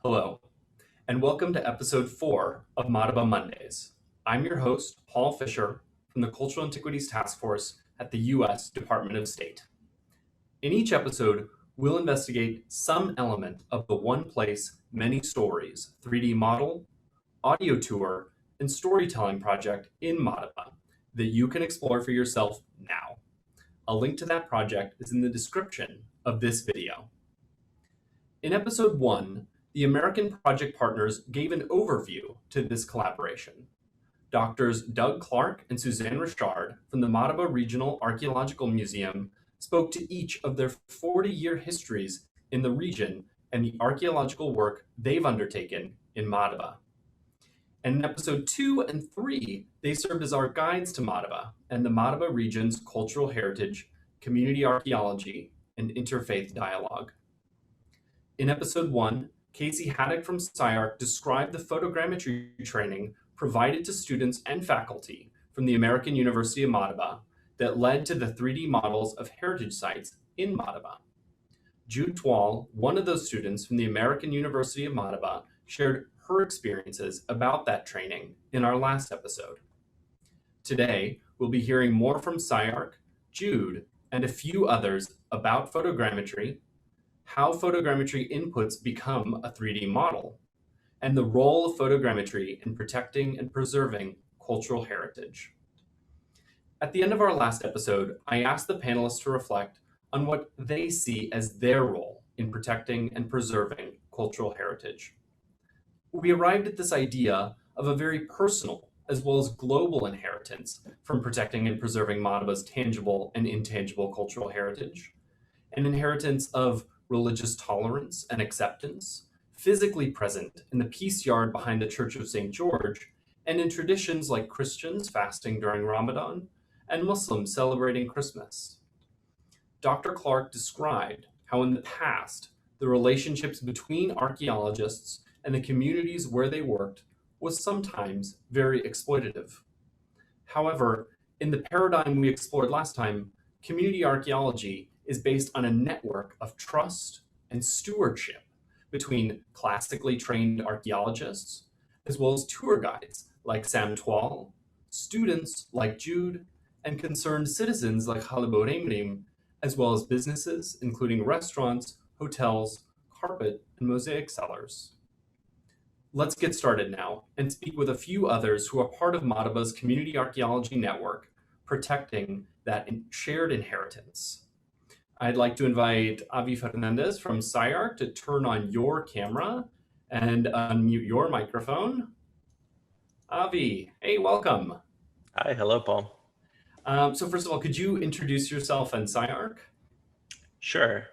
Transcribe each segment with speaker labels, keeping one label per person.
Speaker 1: Hello, and welcome to episode 4 of Madaba Mondays. I'm your host, Paul Fischer, from the Cultural Antiquities Task Force at the U.S. Department of State. In each episode, we'll investigate some element of the One Place, Many Stories 3D model, audio tour, and storytelling project in Madaba that you can explore for yourself now. A link to that project is in the description of this video. In episode 1, the American project partners gave an overview to this collaboration. Doctors Doug Clark and Suzanne Richard from the Madaba Regional Archaeological Museum spoke to each of their 40-year histories in the region and the archaeological work they've undertaken in Madaba. And in episode 2 and 3, they served as our guides to Madaba and the Madaba region's cultural heritage, community archaeology, and interfaith dialogue. In episode 1, Casey Haddock from CyArk described the photogrammetry training provided to students and faculty from the American University of Madaba that led to the 3D models of heritage sites in Madaba. Jude Twal, one of those students from the American University of Madaba, shared her experiences about that training in our last episode. Today, we'll be hearing more from CyArk, Jude, and a few others about photogrammetry, how photogrammetry inputs become a 3D model, and the role of photogrammetry in protecting and preserving cultural heritage. At the end of our last episode, I asked the panelists to reflect on what they see as their role in protecting and preserving cultural heritage. We arrived at this idea of a very personal as well as global inheritance from protecting and preserving Madaba's tangible and intangible cultural heritage, an inheritance of religious tolerance and acceptance, physically present in the peace yard behind the Church of St. George, and in traditions like Christians fasting during Ramadan and Muslims celebrating Christmas. Dr. Clark described how in the past, the relationships between archaeologists and the communities where they worked was sometimes very exploitative. However, in the paradigm we explored last time, community archaeology is based on a network of trust and stewardship between classically trained archaeologists, as well as tour guides like Sam Twal, students like Jude, and concerned citizens like Halibo, as well as businesses, including restaurants, hotels, carpet, and mosaic sellers. Let's get started now and speak with a few others who are part of Madaba's community archaeology network, protecting that shared inheritance. I'd like to invite Avi Fernandez from CyArk to turn on your camera and unmute your microphone. Avi, hey, welcome.
Speaker 2: Hi, hello, Paul.
Speaker 1: So first of all, could you introduce yourself and CyArk?
Speaker 2: Sure.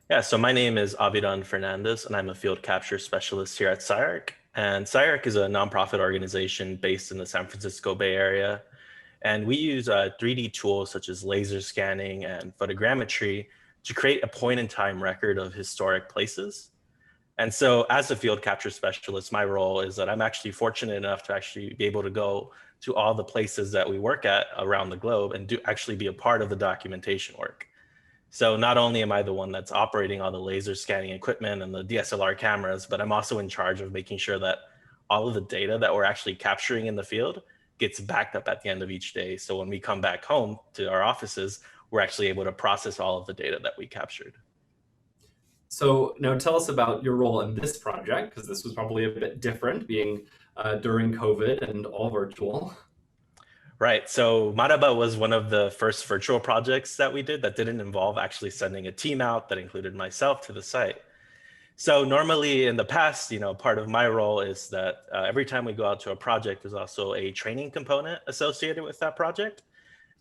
Speaker 2: Yeah, so my name is Avi Fernandez, and I'm a field capture specialist here at CyArk. And CyArk is a nonprofit organization based in the San Francisco Bay Area. And we use 3D tools such as laser scanning and photogrammetry to create a point-in-time record of historic places. And so as a field capture specialist, my role is that I'm actually fortunate enough to actually be able to go to all the places that we work at around the globe and actually be a part of the documentation work. So not only am I the one that's operating all the laser scanning equipment and the DSLR cameras, but I'm also in charge of making sure that all of the data that we're actually capturing in the field gets backed up at the end of each day. So when we come back home to our offices, we're actually able to process all of the data that we captured.
Speaker 1: So now tell us about your role in this project, because this was probably a bit different, being during COVID and all virtual.
Speaker 2: Right. So Madaba was one of the first virtual projects that we did that didn't involve actually sending a team out that included myself to the site. So normally in the past, part of my role is that every time we go out to a project, there's also a training component associated with that project.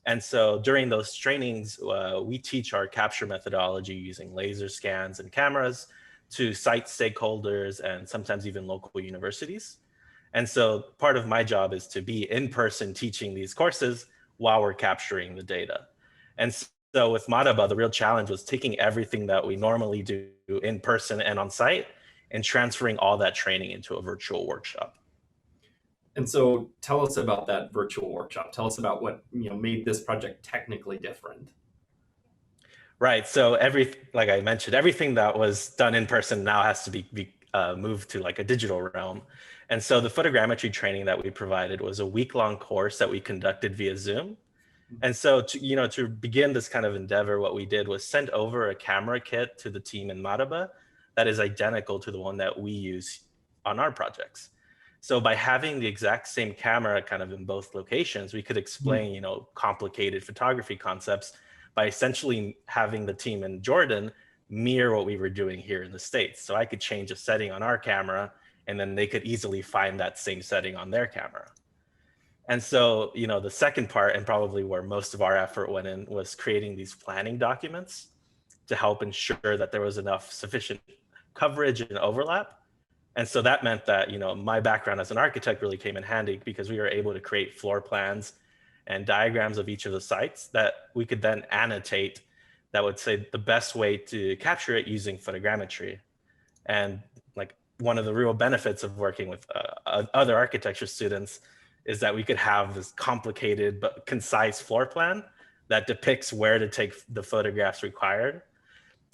Speaker 2: And so during those trainings, we teach our capture methodology using laser scans and cameras to site stakeholders and sometimes even local universities. And so part of my job is to be in person teaching these courses while we're capturing the data. And so with Madaba, the real challenge was taking everything that we normally do in person and on site and transferring all that training into a virtual workshop.
Speaker 1: And so tell us about that virtual workshop. Tell us about what made this project technically different.
Speaker 2: Right. So like I mentioned, everything that was done in person now has to be move to like a digital realm. And so the photogrammetry training that we provided was a week-long course that we conducted via Zoom. And so to begin this kind of endeavor, what we did was send over a camera kit to the team in Madaba that is identical to the one that we use on our projects. So by having the exact same camera kind of in both locations, we could explain, complicated photography concepts by essentially having the team in Jordan mirror what we were doing here in the States. So I could change a setting on our camera and then they could easily find that same setting on their camera. And so, the second part, and probably where most of our effort went in, was creating these planning documents to help ensure that there was enough sufficient coverage and overlap. And so that meant that, my background as an architect really came in handy because we were able to create floor plans and diagrams of each of the sites that we could then annotate that would say the best way to capture it using photogrammetry. And like one of the real benefits of working with other architecture students is that we could have this complicated but concise floor plan that depicts where to take the photographs required.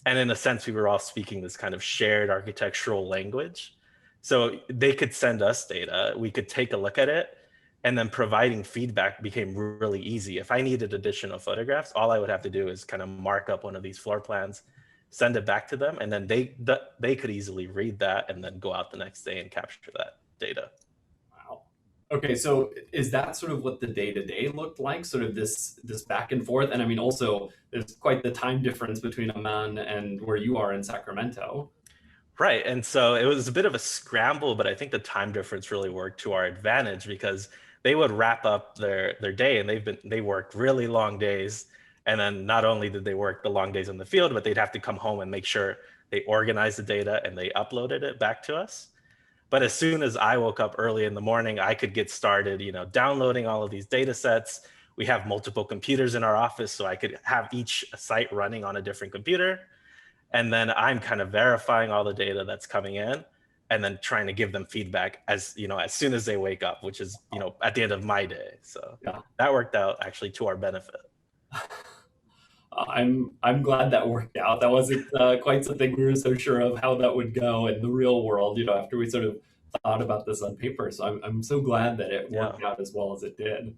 Speaker 2: And in a sense, we were all speaking this kind of shared architectural language. So they could send us data, we could take a look at it, and then providing feedback became really easy. If I needed additional photographs, all I would have to do is kind of mark up one of these floor plans, send it back to them, and then they could easily read that and then go out the next day and capture that data.
Speaker 1: Wow. Okay, so is that sort of what the day-to-day looked like? Sort of this back and forth, and I mean, also there's quite the time difference between Amman and where you are in Sacramento.
Speaker 2: Right. And so it was a bit of a scramble, but I think the time difference really worked to our advantage because they would wrap up their day and they worked really long days. And then not only did they work the long days in the field, but they'd have to come home and make sure they organized the data and they uploaded it back to us. But as soon as I woke up early in the morning, I could get started, downloading all of these data sets. We have multiple computers in our office, so I could have each site running on a different computer. And then I'm kind of verifying all the data that's coming in and then trying to give them feedback as soon as they wake up, which is, at the end of my day. So
Speaker 1: Yeah.
Speaker 2: that worked out actually to our benefit.
Speaker 1: I'm glad that worked out. That wasn't quite something we were so sure of how that would go in the real world, after we sort of thought about this on paper. So I'm so glad that it
Speaker 2: Yeah.
Speaker 1: worked out as well as it did.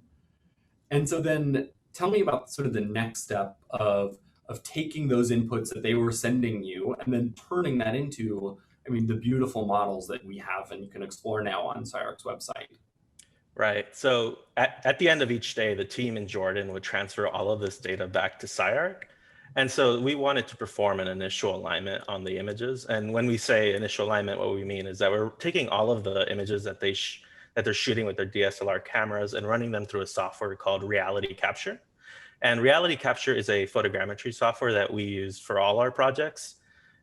Speaker 1: And so then tell me about sort of the next step of taking those inputs that they were sending you and then turning that into, I mean, the beautiful models that we have and you can explore now on CyArk's website.
Speaker 2: Right. So at the end of each day, the team in Jordan would transfer all of this data back to CyArk. And so we wanted to perform an initial alignment on the images. And when we say initial alignment, what we mean is that we're taking all of the images that they're shooting with their DSLR cameras and running them through a software called Reality Capture. And Reality Capture is a photogrammetry software that we use for all our projects.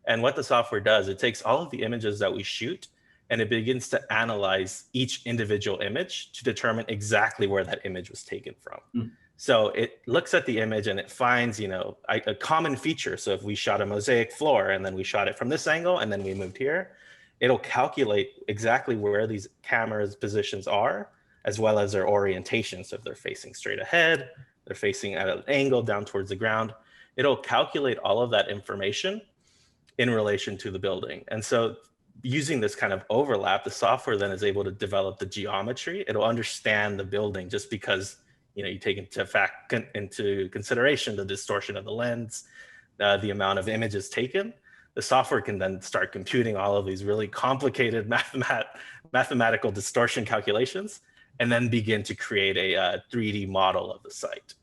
Speaker 2: And what the software does, it takes all of the images that we shoot and it begins to analyze each individual image to determine exactly where that image was taken from.
Speaker 1: Mm.
Speaker 2: So it looks at the image and it finds, a common feature. So if we shot a mosaic floor and then we shot it from this angle and then we moved here, it'll calculate exactly where these cameras positions are, as well as their orientation. So if they're facing straight ahead, they're facing at an angle down towards the ground, it'll calculate all of that information in relation to the building. And so using this kind of overlap, the software then is able to develop the geometry. It'll understand the building just because you take into consideration the distortion of the lens, the amount of images taken. The software can then start computing all of these really complicated mathematical distortion calculations and then begin to create a 3D model of the site.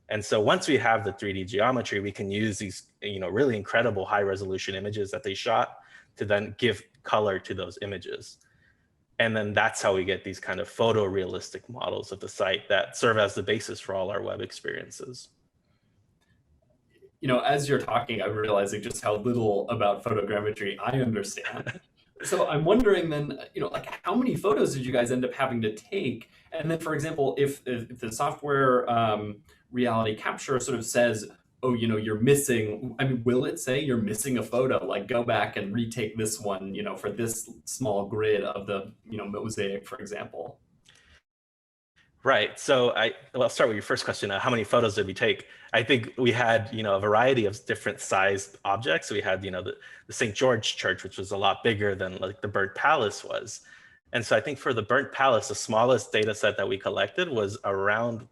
Speaker 2: And so once we have the 3D geometry, we can use these really incredible high resolution images that they shot to then give color to those images. And then that's how we get these kind of photorealistic models of the site that serve as the basis for all our web experiences.
Speaker 1: As you're talking, I'm realizing just how little about photogrammetry I understand. So I'm wondering then, like how many photos did you guys end up having to take? And then, for example, if the software reality capture sort of says, oh, you're missing, I mean, will it say you're missing a photo? Like go back and retake this one, for this small grid of the, mosaic, for example.
Speaker 2: Right. So I'll start with your first question. How many photos did we take? I think we had, a variety of different sized objects. We had, the St. George Church, which was a lot bigger than like the Burnt Palace was. And so I think for the Burnt Palace, the smallest data set that we collected was around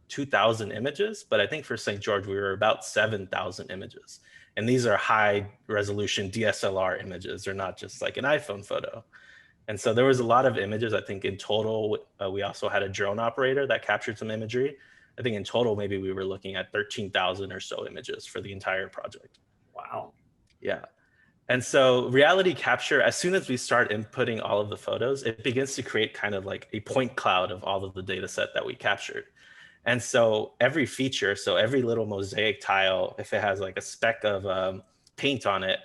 Speaker 2: 2,000 images. But I think for St. George, we were about 7,000 images. And these are high resolution DSLR images. They're not just like an iPhone photo. And so there was a lot of images. I think in total, we also had a drone operator that captured some imagery. I think in total, maybe we were looking at 13,000 or so images for the entire project.
Speaker 1: Wow.
Speaker 2: Yeah. And so reality capture, as soon as we start inputting all of the photos, it begins to create kind of like a point cloud of all of the data set that we captured. And so every feature, so every little mosaic tile, if it has like a speck of paint on it,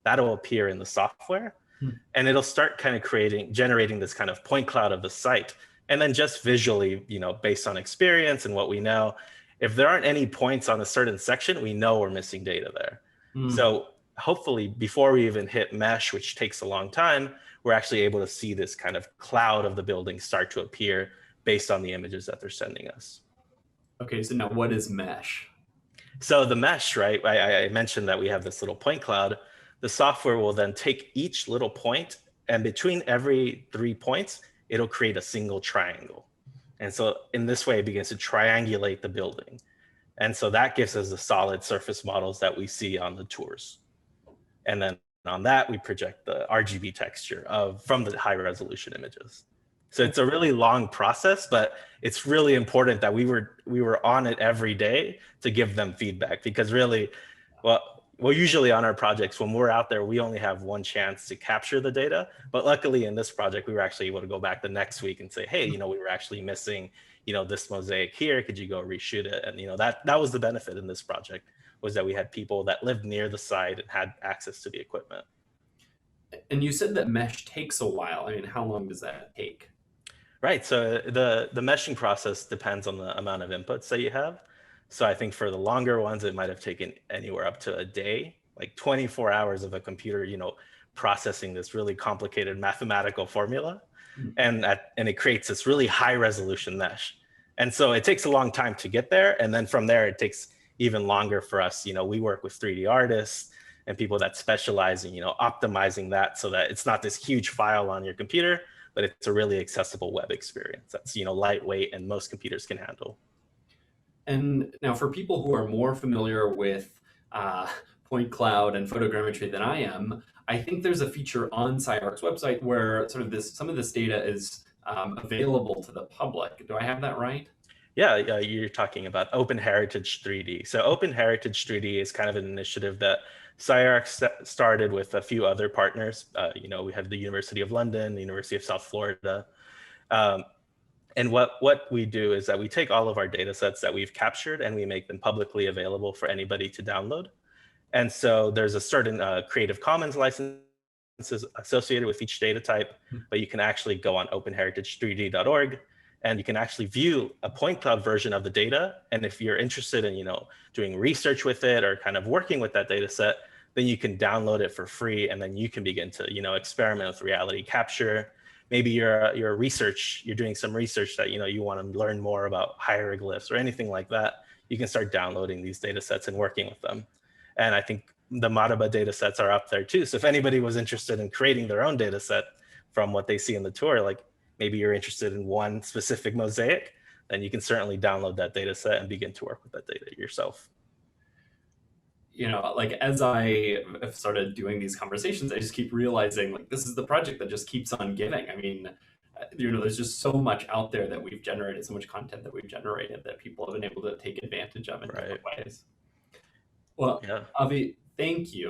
Speaker 2: that'll appear in the software. And it'll start kind of generating this kind of point cloud of the site. And then just visually, based on experience and what we know, if there aren't any points on a certain section, we know we're missing data there. So hopefully before we even hit mesh, which takes a long time, we're actually able to see this kind of cloud of the building start to appear based on the images that they're sending us.
Speaker 1: Okay, so now what is mesh?
Speaker 2: So the mesh, right? I mentioned that we have this little point cloud. The software will then take each little point, and between every 3 points, it'll create a single triangle. And so in this way, it begins to triangulate the building. And so that gives us the solid surface models that we see on the tours. And then on that, we project the RGB texture from the high resolution images. So it's a really long process, but it's really important that we were on it every day to give them feedback, because really, well, usually on our projects, when we're out there, we only have one chance to capture the data. But luckily in this project, we were actually able to go back the next week and say, hey, we were actually missing, this mosaic here. Could you go reshoot it? And, that was the benefit in this project, was that we had people that lived near the site and had access to the equipment.
Speaker 1: And you said that mesh takes a while. I mean, how long does that take?
Speaker 2: Right. So the meshing process depends on the amount of inputs that you have. So I think for the longer ones, it might have taken anywhere up to a day, like 24 hours of a computer, processing this really complicated mathematical formula. And it creates this really high resolution mesh. And so it takes a long time to get there. And then from there, it takes even longer for us. We work with 3D artists and people that specialize in, optimizing that so that it's not this huge file on your computer, but it's a really accessible web experience that's, lightweight and most computers can handle.
Speaker 1: And now for people who are more familiar with point cloud and photogrammetry than I am, I think there's a feature on CyArk's website where some of this data is available to the public. Do I have that right?
Speaker 2: Yeah, you're talking about Open Heritage 3D. So Open Heritage 3D is kind of an initiative that CyArk started with a few other partners. We have the University of London, the University of South Florida. And what we do is that we take all of our data sets that we've captured and we make them publicly available for anybody to download. And so there's a certain Creative Commons licenses associated with each data type, but you can actually go on openheritage3d.org and you can actually view a point cloud version of the data. And if you're interested in, doing research with it or kind of working with that data set, then you can download it for free. And then you can begin to, experiment with reality capture. Maybe you're doing some research that, you want to learn more about hieroglyphs or anything like that. You can start downloading these data sets and working with them. And I think the Madaba data sets are up there too. So if anybody was interested in creating their own data set from what they see in the tour, like maybe you're interested in one specific mosaic, then you can certainly download that data set and begin to work with that data yourself.
Speaker 1: Like as I have started doing these conversations, I just keep realizing like this is the project that just keeps on giving. I mean, there's just so much out there that we've generated, so much content that we've generated that people have been able to take advantage of in different ways. Well, yeah. Avi, thank you.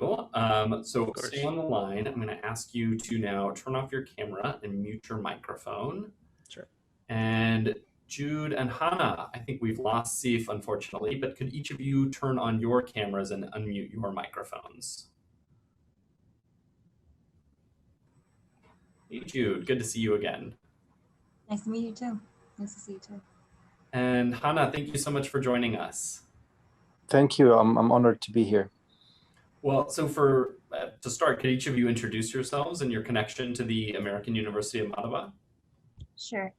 Speaker 1: So stay on the line. I'm going to ask you to now turn off your camera and mute your microphone.
Speaker 2: Sure.
Speaker 1: And Jude and Hanna, I think we've lost Sif, unfortunately, but could each of you turn on your cameras and unmute your microphones? Hey, Jude, good to see you again.
Speaker 3: Nice to meet you too. Nice to see you too.
Speaker 1: And Hanna, thank you so much for joining us.
Speaker 4: Thank you. I'm honored to be here.
Speaker 1: Well, so to start, could each of you introduce yourselves and your connection to the American University of Madaba?
Speaker 3: Sure.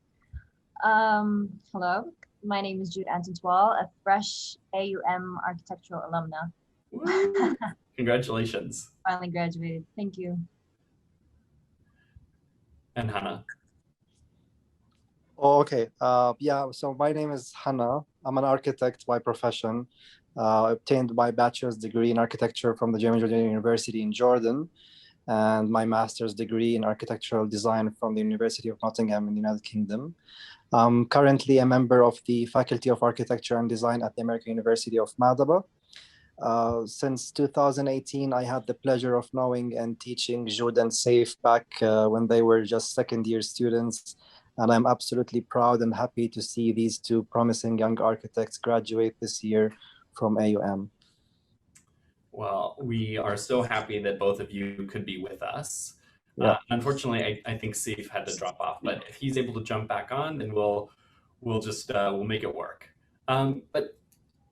Speaker 3: Hello, my name is Jude Twal, a fresh AUM architectural alumna.
Speaker 1: Woo! Congratulations.
Speaker 3: Finally graduated. Thank you.
Speaker 1: And Hanna.
Speaker 4: Oh, okay. Yeah, so my name is Hanna. I'm an architect by profession. Obtained my bachelor's degree in architecture from the German University in Jordan, and my master's degree in architectural design from the University of Nottingham in the United Kingdom. I'm currently a member of the Faculty of Architecture and Design at the American University of Madaba. Since 2018, I had the pleasure of knowing and teaching Jude and Saif back when they were just second-year students. And I'm absolutely proud and happy to see these two promising young architects graduate this year from AUM.
Speaker 1: Well, we are so happy that both of you could be with us.
Speaker 4: Yeah.
Speaker 1: Unfortunately, I think Saif had to drop off, but if he's able to jump back on, then we'll make it work. But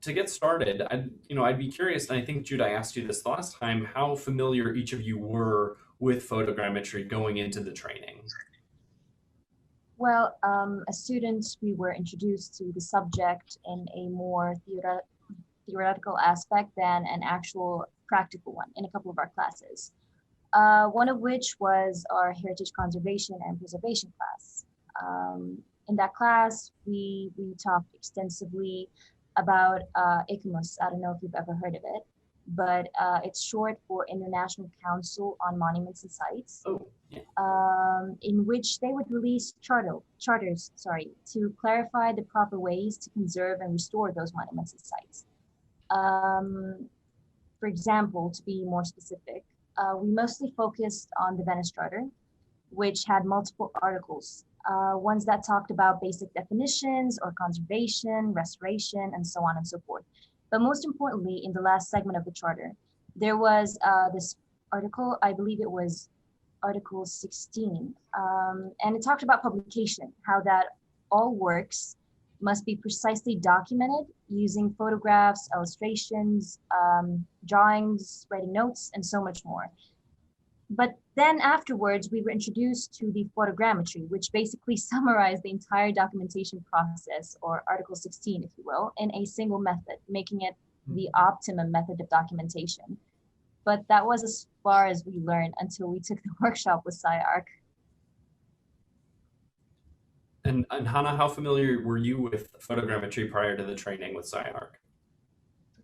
Speaker 1: to get started, I'd be curious, and I think Jude, I asked you this the last time, how familiar each of you were with photogrammetry going into the training.
Speaker 3: Well, as students, we were introduced to the subject in a more theoretical aspect than an actual practical one in a couple of our classes. One of which was our heritage conservation and preservation class. In that class, we talked extensively about ICMOS. I don't know if you've ever heard of it, but it's short for International Council on Monuments and Sites, in which they would release charters to clarify the proper ways to conserve and restore those monuments and sites. For example, to be more specific, we mostly focused on the Venice Charter, which had multiple articles, ones that talked about basic definitions or conservation, restoration, and so on and so forth. But most importantly, in the last segment of the charter, there was this article, I believe it was Article 16, and it talked about publication, how that all works must be precisely documented using photographs, illustrations, drawings, writing notes, and so much more. But then afterwards, we were introduced to the photogrammetry, which basically summarized the entire documentation process, or Article 16, if you will, in a single method, making it the optimum method of documentation. But that was as far as we learned until we took the workshop with CyArk.
Speaker 1: And Hanna, how familiar were you with photogrammetry prior to the training with CyArk?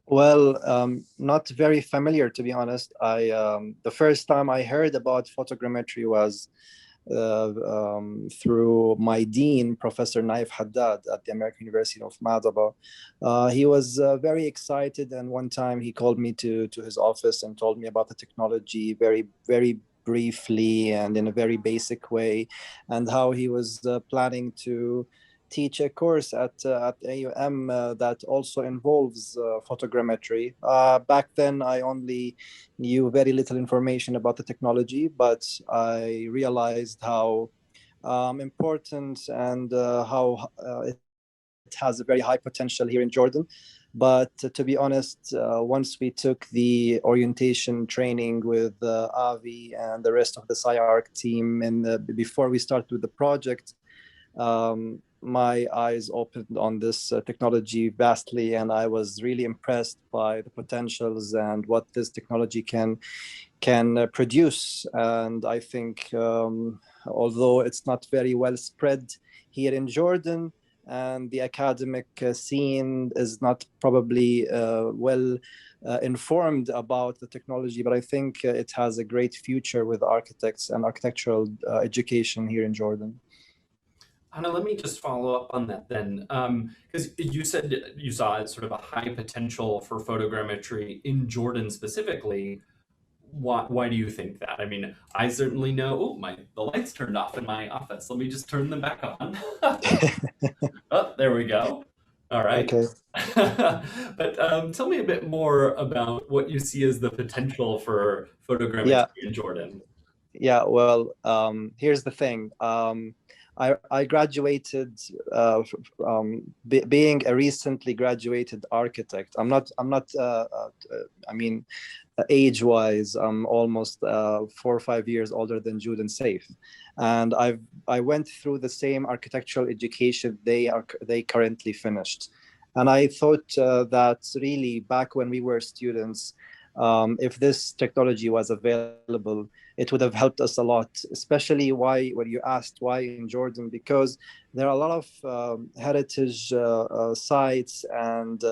Speaker 4: Well, not very familiar, to be honest. The first time I heard about photogrammetry was through my dean, Professor Naif Haddad at the American University of Madaba. He was very excited, and one time he called me to his office and told me about the technology very, very briefly and in a very basic way, and how he was planning to teach a course at AUM that also involves photogrammetry. Back then, I only knew very little information about the technology, but I realized how important and how it has a very high potential here in Jordan. But to be honest, once we took the orientation training with Avi and the rest of the CyArk team, and before we started with the project, my eyes opened on this technology vastly, and I was really impressed by the potentials and what this technology can produce. And I think, although it's not very well spread here in Jordan, and the academic scene is not probably well informed about the technology, but I think it has a great future with architects and architectural education here in Jordan.
Speaker 1: Hanna, let me just follow up on that then, because you said you saw sort of a high potential for photogrammetry in Jordan specifically. Why do you think that? I mean, I certainly know, the lights turned off in my office. Let me just turn them back on. Oh, there we go. All right.
Speaker 4: Okay.
Speaker 1: But tell me a bit more about what you see as the potential for photogrammetry in Jordan.
Speaker 4: Yeah, well, here's the thing. I graduated being a recently graduated architect. I mean, age-wise, I'm almost 4 or 5 years older than Jude and Saif, and I went through the same architectural education they currently finished, and I thought that really back when we were students, if this technology was available, it would have helped us a lot. Especially why, when you asked why in Jordan, because there are a lot of heritage sites and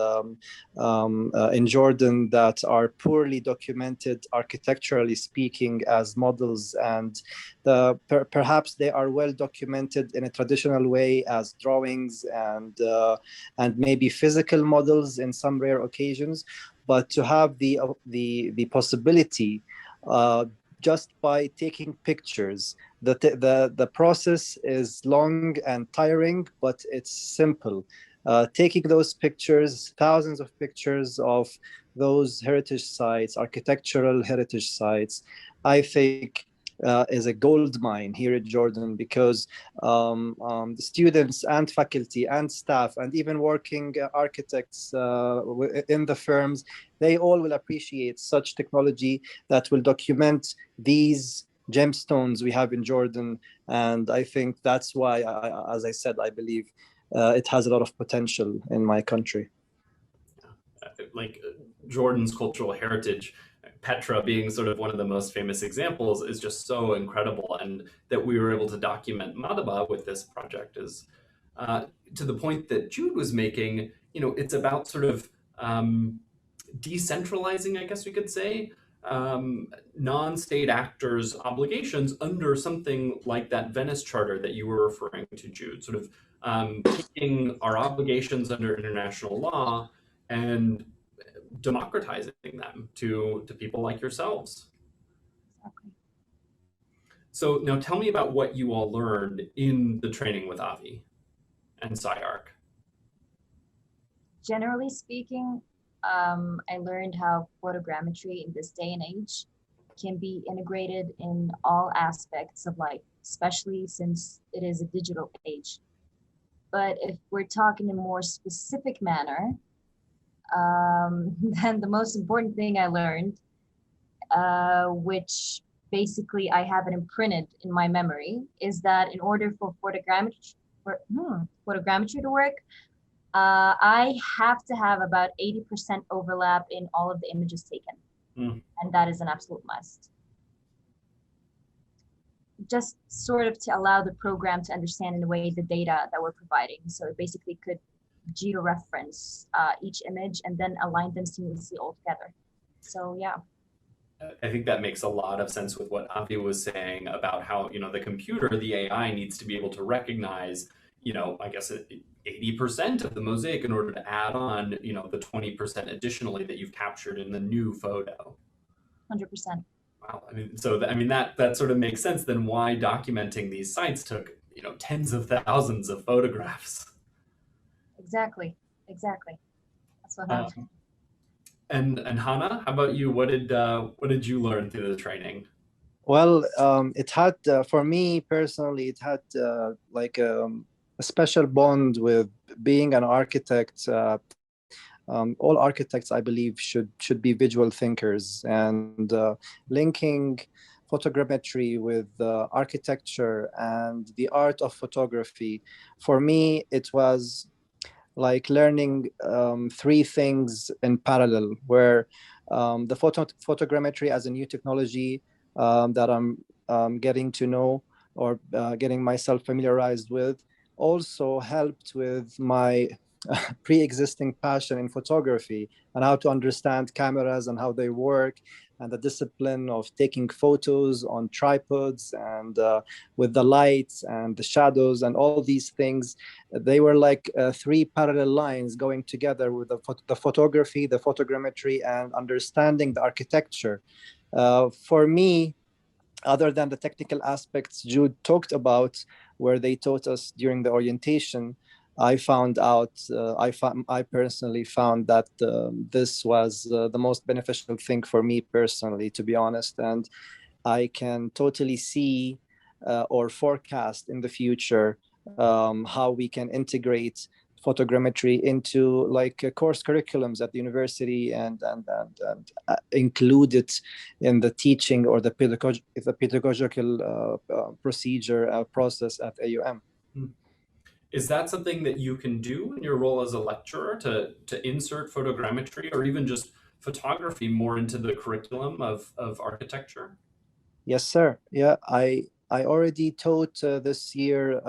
Speaker 4: in Jordan that are poorly documented architecturally speaking as models, and perhaps they are well documented in a traditional way as drawings and maybe physical models in some rare occasions, but to have the possibility just by taking pictures. The process is long and tiring, but it's simple. Taking those pictures, thousands of pictures of those heritage sites, architectural heritage sites, I think is a gold mine here at Jordan, because the students and faculty and staff and even working architects in the firms, they all will appreciate such technology that will document these gemstones we have in Jordan. And I think that's why, as I said, I believe it has a lot of potential in my country.
Speaker 1: Like Jordan's cultural heritage, Petra being sort of one of the most famous examples, is just so incredible. And that we were able to document Madaba with this project is to the point that Jude was making. It's about sort of decentralizing, I guess we could say, non-state actors' obligations under something like that Venice Charter that you were referring to, Jude, sort of taking our obligations under international law and democratizing them to people like yourselves.
Speaker 3: Exactly.
Speaker 1: So now tell me about what you all learned in the training with Avi and CyArk.
Speaker 3: Generally speaking, I learned how photogrammetry in this day and age can be integrated in all aspects of life, especially since it is a digital age. But if we're talking in a more specific manner, then the most important thing I learned, which basically I have it imprinted in my memory, is that in order for photogrammetry to work, I have to have about 80% overlap in all of the images taken. And that is an absolute must. Just sort of to allow the program to understand in a way the data that we're providing. So it basically could georeference each image and then align them seamlessly all together. So yeah.
Speaker 1: I think that makes a lot of sense with what Avi was saying about how, the computer, the AI, needs to be able to recognize, I guess 80% of the mosaic in order to add on, the 20% additionally that you've captured in the new photo.
Speaker 3: 100%.
Speaker 1: Wow. That sort of makes sense then why documenting these sites took, tens of thousands of photographs.
Speaker 3: Exactly. That's what happened.
Speaker 1: And Hanna, how about you? What did you learn through the training?
Speaker 4: Well, it had, for me personally, it had like a special bond with being an architect. All architects, I believe, should be visual thinkers, and linking photogrammetry with architecture and the art of photography. For me, it was like learning three things in parallel, where the photogrammetry as a new technology that I'm getting to know or getting myself familiarized with also helped with my pre-existing passion in photography and how to understand cameras and how they work, and the discipline of taking photos on tripods and with the lights and the shadows and all these things. They were like three parallel lines going together with the photography, the photogrammetry, and understanding the architecture. For me, other than the technical aspects Jude talked about, where they taught us during the orientation, I found out, I personally found that this was the most beneficial thing for me personally, to be honest. And I can totally see or forecast in the future how we can integrate photogrammetry into like course curriculums at the university and include it in the teaching or the pedagogical procedure process at AUM.
Speaker 1: Is that something that you can do in your role as a lecturer to insert photogrammetry or even just photography more into the curriculum of architecture?
Speaker 4: Yes, sir. Yeah, I already taught this year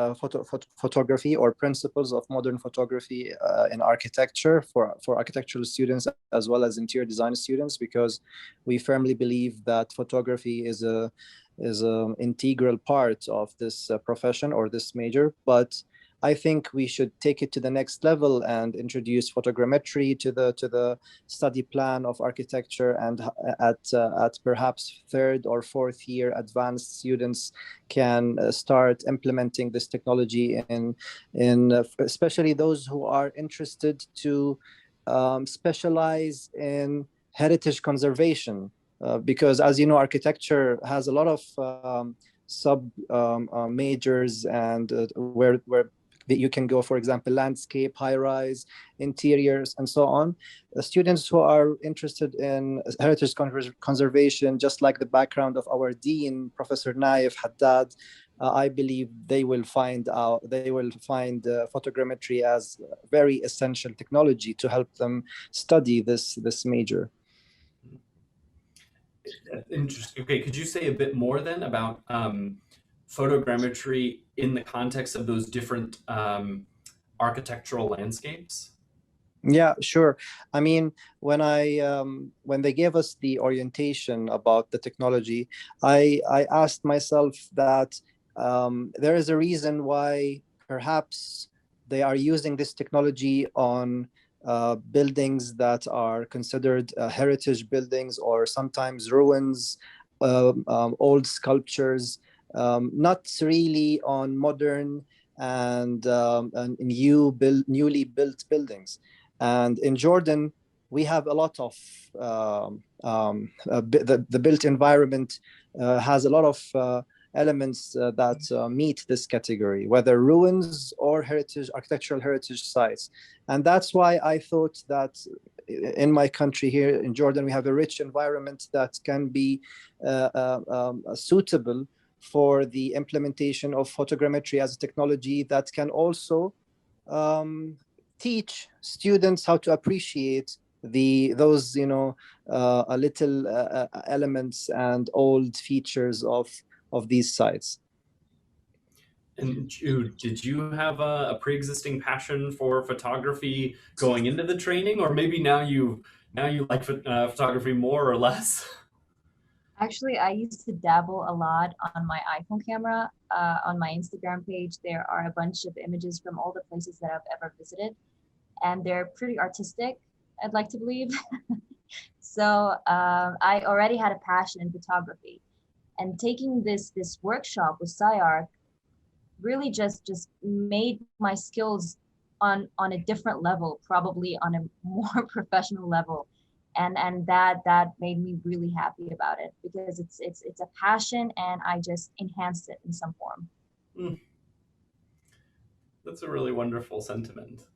Speaker 4: photography or principles of modern photography in architecture for architectural students as well as interior design students, because we firmly believe that photography is a integral part of this profession or this major. But I think we should take it to the next level and introduce photogrammetry to the study plan of architecture, and at perhaps third or fourth year, advanced students can start implementing this technology in especially those who are interested to specialize in heritage conservation, because as you know, architecture has a lot of sub majors, and where you can go, for example, landscape, high-rise, interiors, and so on. The students who are interested in heritage conservation, just like the background of our dean, Professor Naif Haddad, I believe they will find photogrammetry as very essential technology to help them study this major.
Speaker 1: Interesting. Okay, could you say a bit more then about photogrammetry in the context of those different architectural landscapes?
Speaker 4: Yeah, sure. I mean, when they gave us the orientation about the technology, I asked myself that there is a reason why perhaps they are using this technology on buildings that are considered heritage buildings, or sometimes ruins, old sculptures, not really on modern and newly built buildings. And in Jordan, we have a lot of the built environment has a lot of elements that meet this category, whether ruins or architectural heritage sites. And that's why I thought that in my country here in Jordan, we have a rich environment that can be suitable for the implementation of photogrammetry as a technology that can also teach students how to appreciate those little elements and old features of these sites.
Speaker 1: And Jude, did you have a pre-existing passion for photography going into the training, or maybe now you like photography more or less?
Speaker 3: Actually, I used to dabble a lot on my iPhone camera. On my Instagram page, there are a bunch of images from all the places that I've ever visited, and they're pretty artistic, I'd like to believe. So I already had a passion in photography, and taking this workshop with CyArk really just made my skills on a different level, probably on a more professional level. And that made me really happy about it, because it's a passion, and I just enhanced it in some form.
Speaker 1: That's a really wonderful sentiment.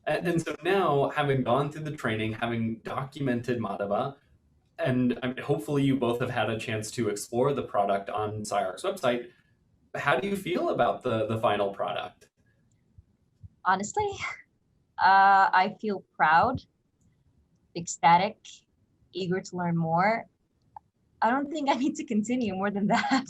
Speaker 1: And so now, having gone through the training, having documented Madaba, and hopefully you both have had a chance to explore the product on CyArk's website, how do you feel about the final product?
Speaker 3: Honestly, I feel proud, ecstatic, eager to learn more. I don't think I need to continue more than that.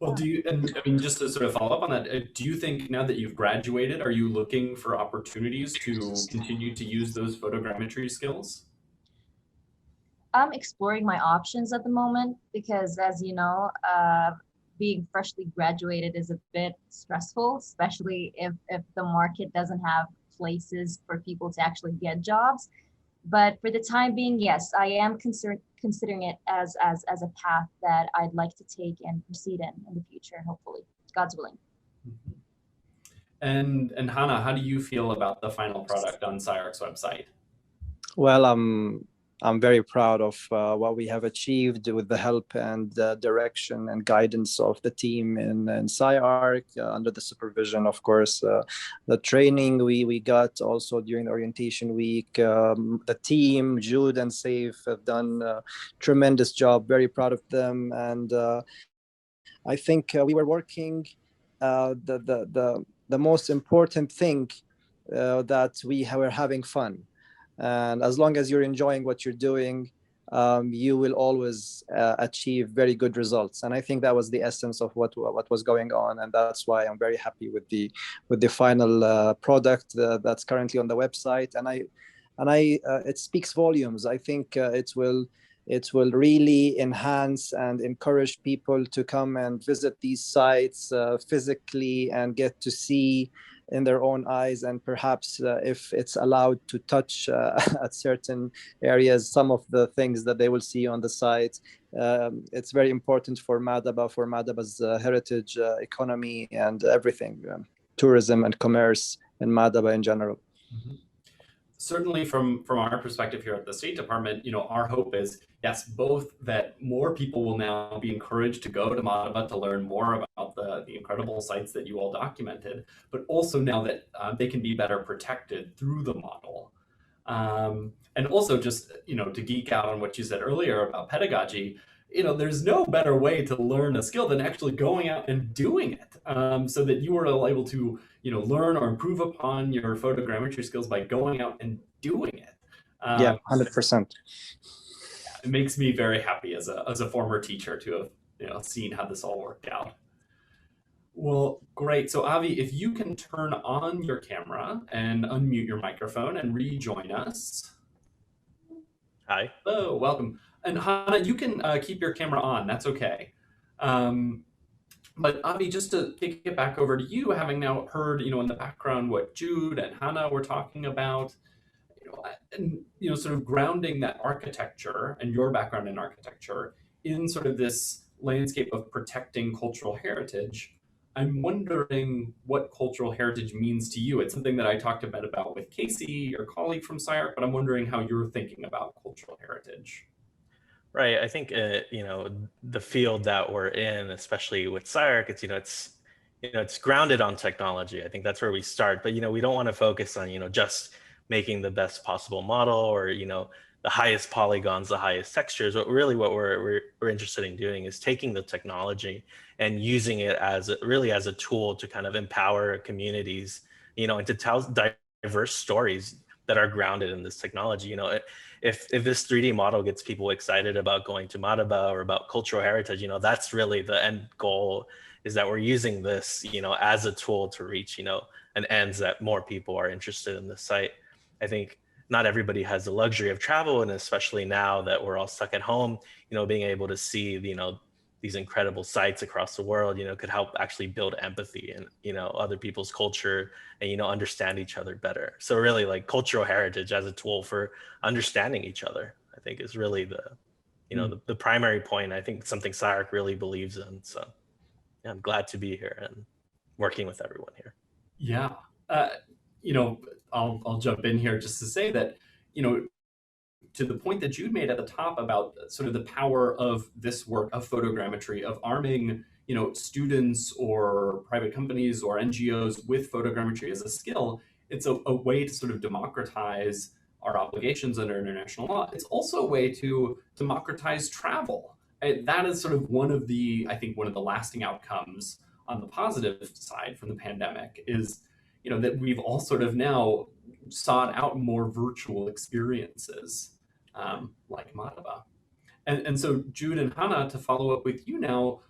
Speaker 1: Well, just to sort of follow up on that, do you think now that you've graduated, are you looking for opportunities to continue to use those photogrammetry skills?
Speaker 3: I'm exploring my options at the moment, because as you know, being freshly graduated is a bit stressful, especially if the market doesn't have places for people to actually get jobs. But for the time being, yes, I am considering it as a path that I'd like to take and proceed in the future, hopefully, God's willing.
Speaker 1: And Hanna, how do you feel about the final product on CyArk's website?
Speaker 4: Well, I'm very proud of what we have achieved with the help and direction and guidance of the team in CyArk, under the supervision, of course, the training we got also during the orientation week. The team, Jude and Saif, have done a tremendous job. Very proud of them. And I think we were working the most important thing, that we were having fun. And as long as you're enjoying what you're doing, you will always achieve very good results. And I think that was the essence of what was going on, and that's why I'm very happy with the final product that's currently on the website. And it speaks volumes. I think it will really enhance and encourage people to come and visit these sites physically and get to see in their own eyes, and perhaps if it's allowed to touch at certain areas, some of the things that they will see on the site. It's very important for Madaba's heritage, economy, and everything, tourism and commerce in Madaba in general.
Speaker 1: Mm-hmm. Certainly from our perspective here at the State Department, our hope is, yes, both that more people will now be encouraged to go to Madaba to learn more about the incredible sites that you all documented, but also now that they can be better protected through the model. And also just, to geek out on what you said earlier about pedagogy, there's no better way to learn a skill than actually going out and doing it, so that you are able to learn or improve upon your photogrammetry skills by going out and doing it.
Speaker 4: Yeah, 100%.
Speaker 1: It makes me very happy as a former teacher to have seen how this all worked out. Well, great. So Avi, if you can turn on your camera and unmute your microphone and rejoin us.
Speaker 2: Hi.
Speaker 1: Hello, welcome. And Hanna, you can keep your camera on. That's okay. But Avi, just to kick it back over to you, having now heard, in the background what Jude and Hanna were talking about, and sort of grounding that architecture and your background in architecture in sort of this landscape of protecting cultural heritage, I'm wondering what cultural heritage means to you. It's something that I talked a bit about with Casey, your colleague from CyArk, but I'm wondering how you're thinking about cultural heritage.
Speaker 2: Right. I think the field that we're in, especially with CyArk, it's grounded on technology. I think that's where we start. But we don't want to focus on just making the best possible model or the highest polygons, the highest textures. But really, what we're interested in doing is taking the technology and using it as a tool to kind of empower communities, and to tell diverse stories that are grounded in this technology. If this 3D model gets people excited about going to Madaba or about cultural heritage, that's really the end goal, is that we're using this, as a tool to reach, an ends that more people are interested in the site. I think not everybody has the luxury of travel, and especially now that we're all stuck at home, being able to see, these incredible sites across the world, could help actually build empathy and, other people's culture and, understand each other better. So really, like, cultural heritage as a tool for understanding each other, I think is really the primary point. I think something CyArk really believes in. So yeah, I'm glad to be here and working with everyone here.
Speaker 1: Yeah. I'll jump in here just to say that, to the point that Jude made at the top about sort of the power of this work of photogrammetry, of arming, students or private companies or NGOs with photogrammetry as a skill, it's a way to sort of democratize our obligations under international law. It's also a way to democratize travel. And that is sort of one of the lasting outcomes on the positive side from the pandemic is, that we've all sort of now sought out more virtual experiences, like Madaba. And so Jude and Hanna, to follow up with you now,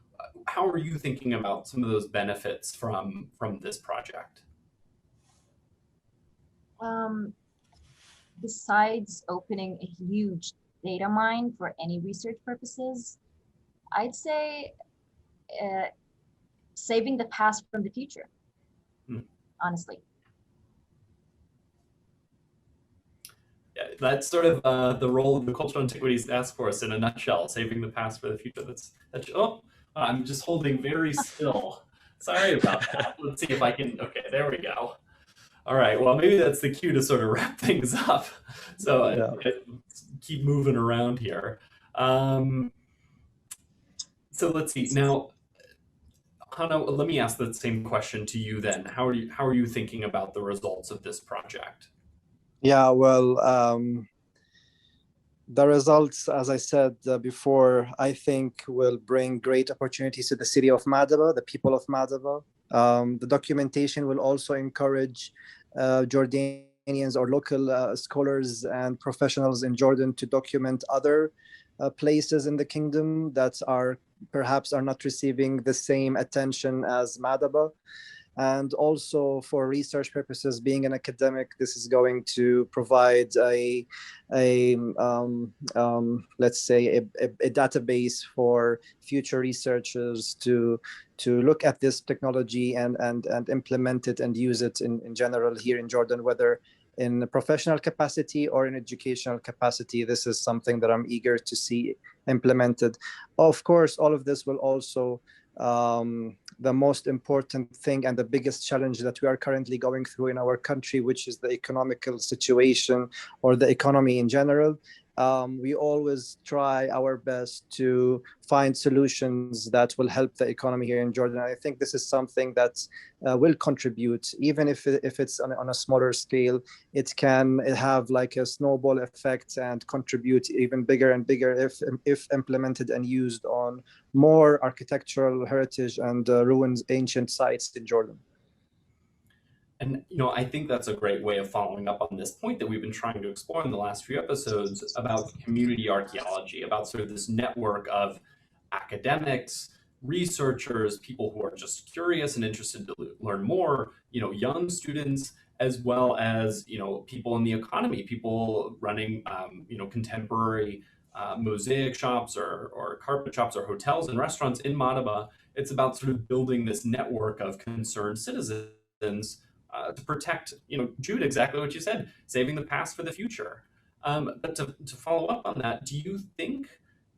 Speaker 1: how are you thinking about some of those benefits from this project?
Speaker 3: Besides opening a huge data mine for any research purposes, I'd say saving the past from the future, honestly.
Speaker 1: Yeah, that's sort of the role of the Cultural Antiquities Task Force in a nutshell, saving the past for the future. I'm just holding very still. Sorry about that. Let's see if I can, okay, there we go. All right, well, maybe that's the cue to sort of wrap things up. So keep moving around here. So let's see. Now, Hanna, let me ask the same question to you then. How are you thinking about the results of this project?
Speaker 4: Yeah, well, the results, as I said before, I think will bring great opportunities to the city of Madaba, the people of Madaba. The documentation will also encourage Jordanians or local scholars and professionals in Jordan to document other places in the kingdom that are perhaps are not receiving the same attention as Madaba. And also for research purposes, being an academic, this is going to provide let's say a database for future researchers to look at this technology and implement it and use it in general here in Jordan, whether in a professional capacity or in educational capacity. This is something that I'm eager to see implemented. Of course, all of this will also the most important thing and the biggest challenge that we are currently going through in our country, which is the economical situation or the economy in general. We always try our best to find solutions that will help the economy here in Jordan. I think this is something that will contribute, even if it's on a smaller scale. It can have like a snowball effect and contribute even bigger and bigger if implemented and used on more architectural heritage and ruins, ancient sites in Jordan.
Speaker 1: And I think that's a great way of following up on this point that we've been trying to explore in the last few episodes about community archaeology, about sort of this network of academics, researchers, people who are just curious and interested to learn more, young students, as well as people in the economy, people running contemporary mosaic shops or carpet shops or hotels and restaurants in Madaba. It's about sort of building this network of concerned citizens to protect, Jude, exactly what you said, saving the past for the future. But to follow up on that, do you think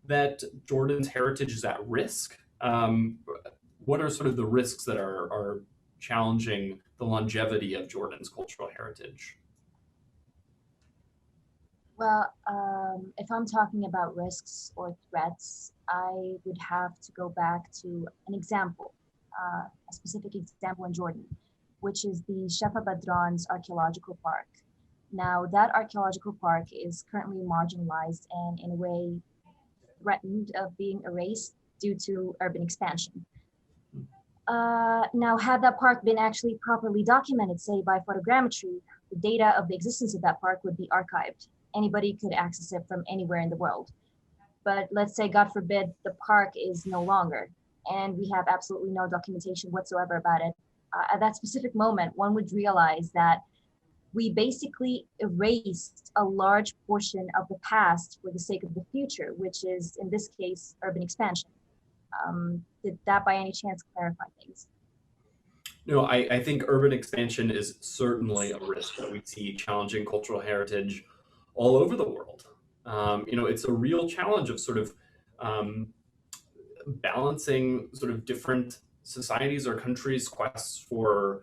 Speaker 1: that Jordan's heritage is at risk? What are sort of the risks that are challenging the longevity of Jordan's cultural heritage?
Speaker 3: Well, if I'm talking about risks or threats, I would have to go back to an example, a specific example in Jordan, which is the Shefa Badran's archaeological park. Now, that archaeological park is currently marginalized and in a way threatened of being erased due to urban expansion. Now, had that park been actually properly documented, say by photogrammetry, the data of the existence of that park would be archived. Anybody could access it from anywhere in the world. But let's say, God forbid, the park is no longer, and we have absolutely no documentation whatsoever about it. At that specific moment, one would realize that we basically erased a large portion of the past for the sake of the future, which is, in this case, urban expansion. Did that by any chance clarify things?
Speaker 1: No, I think urban expansion is certainly a risk that we see challenging cultural heritage all over the world. It's a real challenge of sort of balancing sort of different societies or countries' quests for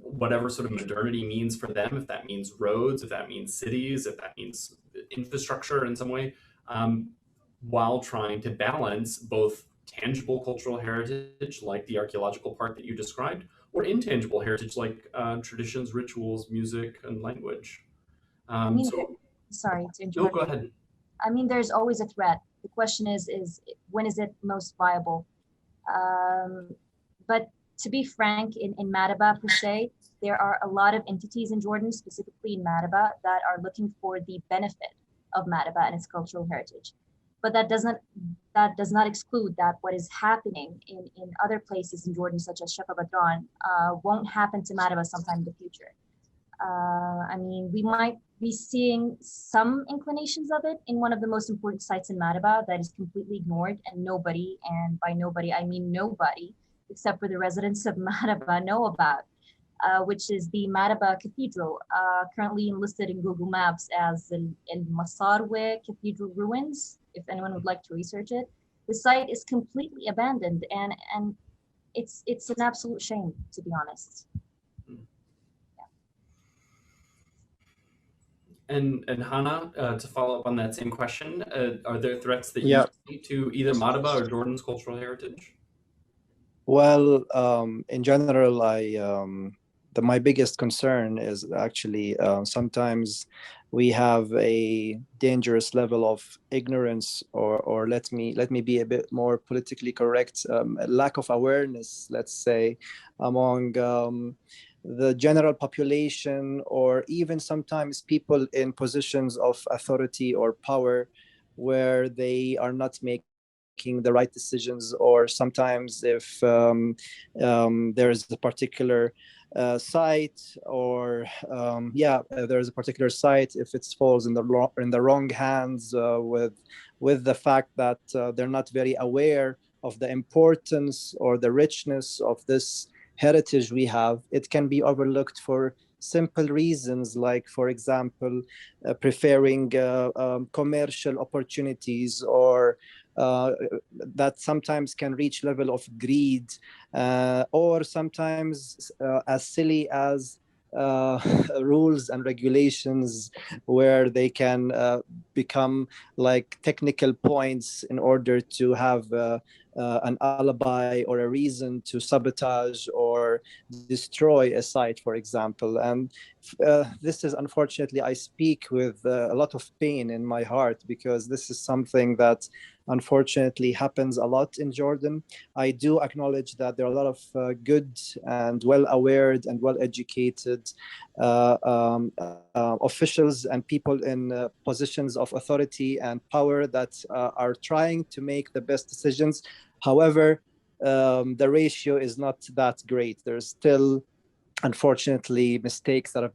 Speaker 1: whatever sort of modernity means for them, if that means roads, if that means cities, if that means infrastructure in some way, while trying to balance both tangible cultural heritage like the archaeological park that you described, or intangible heritage like traditions, rituals, music, and language.
Speaker 3: Sorry to interrupt.
Speaker 1: No, go ahead.
Speaker 3: I mean, there's always a threat. The question is when is it most viable? But to be frank, in Madaba per se, there are a lot of entities in Jordan, specifically in Madaba, that are looking for the benefit of Madaba and its cultural heritage. But that does not exclude that what is happening in other places in Jordan, such as Shefa Badran, won't happen to Madaba sometime in the future. I mean, we might be seeing some inclinations of it in one of the most important sites in Madaba that is completely ignored, and nobody, and by nobody I mean nobody, except for the residents of Madaba, know about, which is the Madaba Cathedral, currently enlisted in Google Maps as El Masarwe Cathedral Ruins, if anyone would like to research it. The site is completely abandoned, and it's an absolute shame, to be honest.
Speaker 1: And Hanna, to follow up on that same question, are there threats that you
Speaker 4: Yeah.
Speaker 1: see to either Madaba or Jordan's cultural heritage?
Speaker 4: Well, in general, my biggest concern is actually sometimes we have a dangerous level of ignorance, or let me be a bit more politically correct, a lack of awareness, let's say, among the general population, or even sometimes people in positions of authority or power, where they are not making the right decisions, or sometimes if there is a particular site, or there's a particular site, if it falls in the wrong hands, with the fact that they're not very aware of the importance or the richness of this heritage we have, it can be overlooked for simple reasons, like, for example, preferring commercial opportunities, or uh, that sometimes can reach level of greed, or sometimes as silly as rules and regulations, where they can become like technical points in order to have an alibi or a reason to sabotage or destroy a site, for example. And this is, unfortunately, I speak with a lot of pain in my heart, because this is something that unfortunately happens a lot in Jordan. I do acknowledge that there are a lot of good and well-aware and well-educated officials and people in positions of authority and power that are trying to make the best decisions. However, the ratio is not that great. There's still, unfortunately, mistakes that are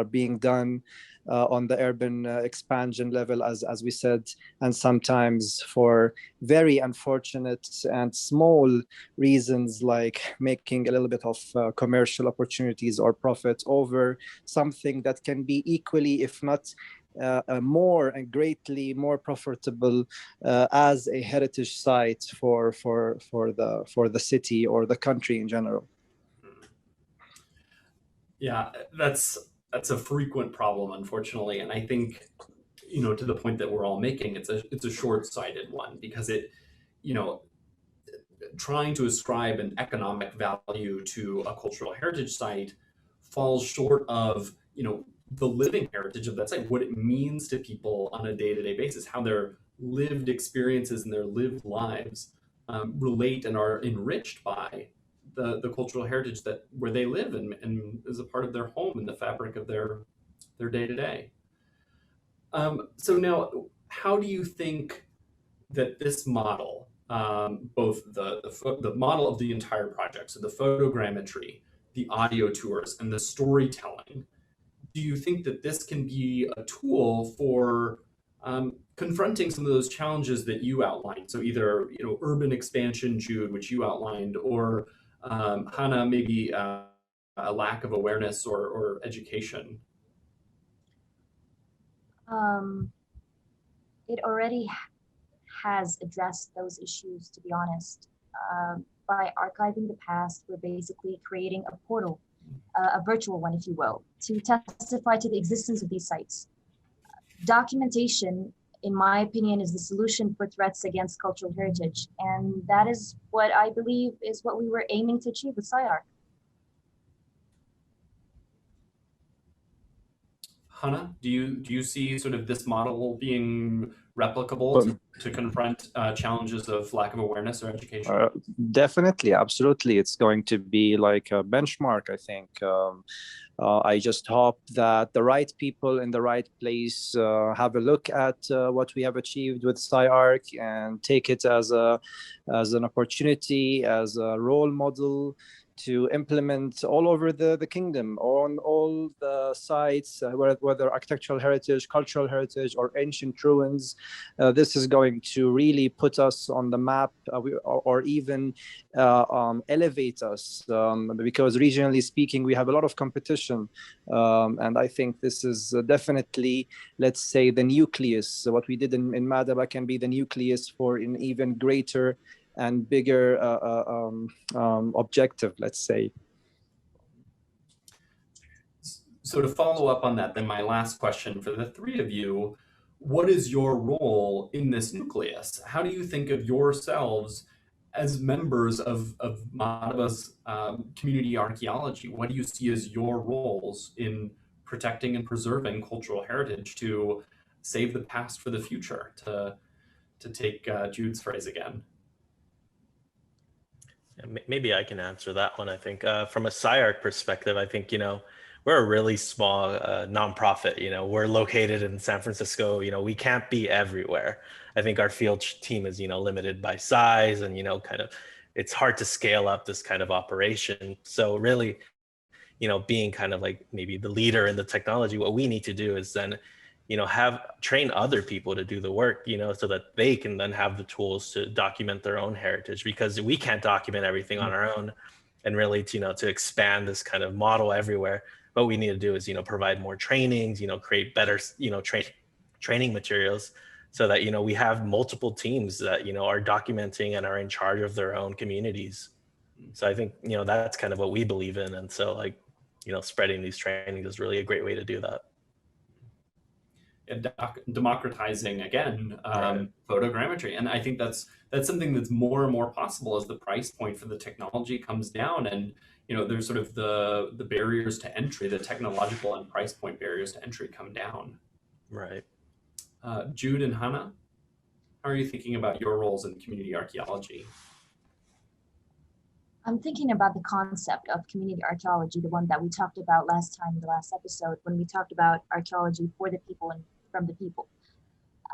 Speaker 4: being done on the urban expansion level, as we said, and sometimes for very unfortunate and small reasons, like making a little bit of commercial opportunities or profit over something that can be equally, if not more and greatly more profitable as a heritage site for the city or the country in general.
Speaker 1: Yeah, that's a frequent problem, unfortunately, and I think, to the point that we're all making, it's a short-sighted one, because it, you know, trying to ascribe an economic value to a cultural heritage site falls short of, the living heritage of that site, what it means to people on a day-to-day basis, how their lived experiences and their lived lives relate and are enriched by the cultural heritage that where they live, and is a part of their home and the fabric of their day-to-day. So now, how do you think that this model, both the model of the entire project, so the photogrammetry, the audio tours, and the storytelling, do you think that this can be a tool for confronting some of those challenges that you outlined? So either, urban expansion, Jude, which you outlined, or Hannah, maybe a lack of awareness or education.
Speaker 3: Um, it already has addressed those issues, to be honest. By archiving the past, we're basically creating a portal, a virtual one, if you will, to testify to the existence of these sites. Documentation, in my opinion, is the solution for threats against cultural heritage. And that is what I believe is what we were aiming to achieve with CyArk.
Speaker 1: Hannah, do you see sort of this model being replicable to confront challenges of lack of awareness or education?
Speaker 4: Definitely, absolutely. It's going to be like a benchmark, I think. I just hope that the right people in the right place have a look at what we have achieved with CyArk and take it as an opportunity, as a role model to implement all over the kingdom, on all the sites, whether architectural heritage, cultural heritage, or ancient ruins. This is going to really put us on the map, or even elevate us, because regionally speaking, we have a lot of competition. And I think this is definitely, let's say, the nucleus. So what we did in Madaba can be the nucleus for an even greater and bigger objective, let's say.
Speaker 1: So to follow up on that, then my last question for the three of you, what is your role in this nucleus? How do you think of yourselves as members of Madaba's community archaeology? What do you see as your roles in protecting and preserving cultural heritage to save the past for the future, to take Jude's phrase again?
Speaker 2: Maybe I can answer that one. I think from a CyArk perspective, I think, we're a really small nonprofit. We're located in San Francisco. We can't be everywhere. I think our field team is, limited by size and, kind of, it's hard to scale up this kind of operation. So really, being kind of like maybe the leader in the technology, what we need to do is then, train other people to do the work, so that they can then have the tools to document their own heritage, because we can't document everything on our own. And really, to expand this kind of model everywhere, what we need to do is, provide more trainings, create better, training materials, so that, we have multiple teams that, are documenting and are in charge of their own communities. So I think, that's kind of what we believe in. And so like, spreading these trainings is really a great way to do that.
Speaker 1: And democratizing again,
Speaker 2: Right.
Speaker 1: photogrammetry, and I think that's something that's more and more possible as the price point for the technology comes down, and there's sort of the barriers to entry, the technological and price point barriers to entry come down.
Speaker 2: Right.
Speaker 1: Jude and Hanna, how are you thinking about your roles in community archaeology?
Speaker 3: I'm thinking about the concept of community archaeology, the one that we talked about last time in the last episode, when we talked about archaeology for the people and from the people.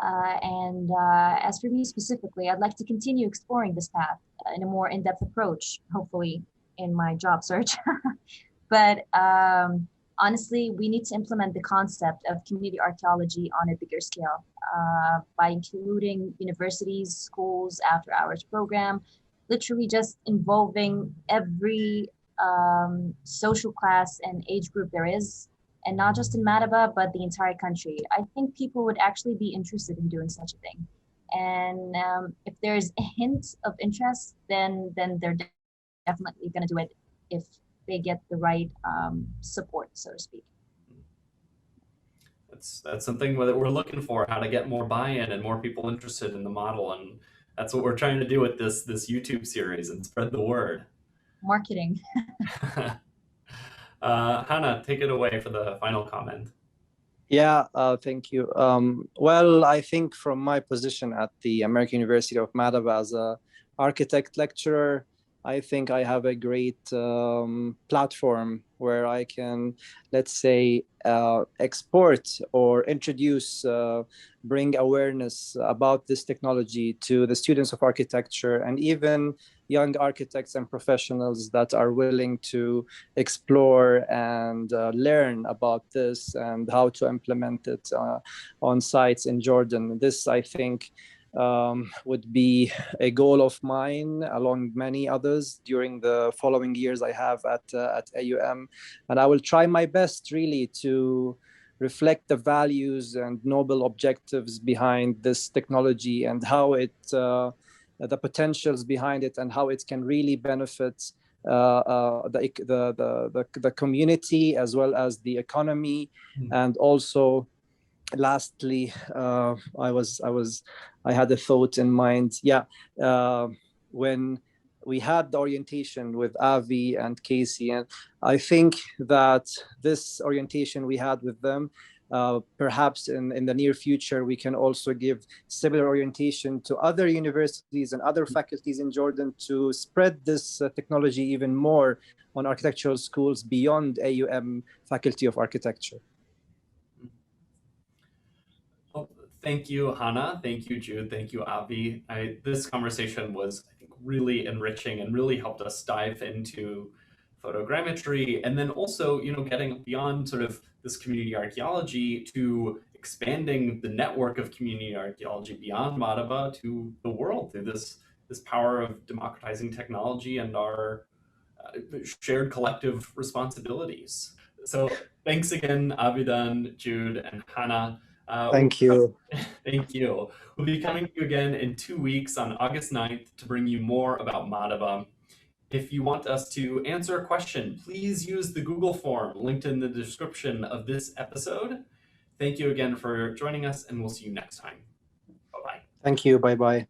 Speaker 3: As for me specifically, I'd like to continue exploring this path in a more in-depth approach, hopefully in my job search. But honestly, we need to implement the concept of community archaeology on a bigger scale by including universities, schools, after-hours program, literally just involving every social class and age group there is, and not just in Madaba, but the entire country. I think people would actually be interested in doing such a thing. And if there's a hint of interest, then they're definitely going to do it if they get the right support, so to speak.
Speaker 1: That's something that we're looking for, how to get more buy-in and more people interested in the model, and that's what we're trying to do with this YouTube series and spread the word.
Speaker 3: Marketing.
Speaker 1: Hanna, take it away for the final comment.
Speaker 4: Yeah, thank you. Well, I think from my position at the American University of Madaba as an architect lecturer, I think I have a great platform where I can, let's say, export or introduce, bring awareness about this technology to the students of architecture and even young architects and professionals that are willing to explore and learn about this and how to implement it on sites in Jordan. This, I think, would be a goal of mine, along many others, during the following years I have at AUM. And I will try my best really to reflect the values and noble objectives behind this technology and how it, the potentials behind it and how it can really benefit the community as well as the economy. And also, lastly, I had a thought in mind. Yeah, when we had the orientation with Avi and Casey, and I think that this orientation we had with them, perhaps in the near future, we can also give similar orientation to other universities and other faculties in Jordan to spread this technology even more on architectural schools beyond AUM Faculty of Architecture.
Speaker 1: Well, thank you, Hanna. Thank you, Jude. Thank you, Avi. This conversation was, I think, really enriching and really helped us dive into photogrammetry, and then also, getting beyond sort of this community archaeology to expanding the network of community archaeology beyond Madaba to the world through this power of democratizing technology and our shared collective responsibilities. So thanks again, Avidan, Jude, and Hanna.
Speaker 4: Thank you.
Speaker 1: Thank you. We'll be coming to you again in 2 weeks on August 9th to bring you more about Madaba. If you want us to answer a question, please use the Google form linked in the description of this episode. Thank you again for joining us, and we'll see you next time. Bye-bye.
Speaker 4: Thank you. Bye-bye.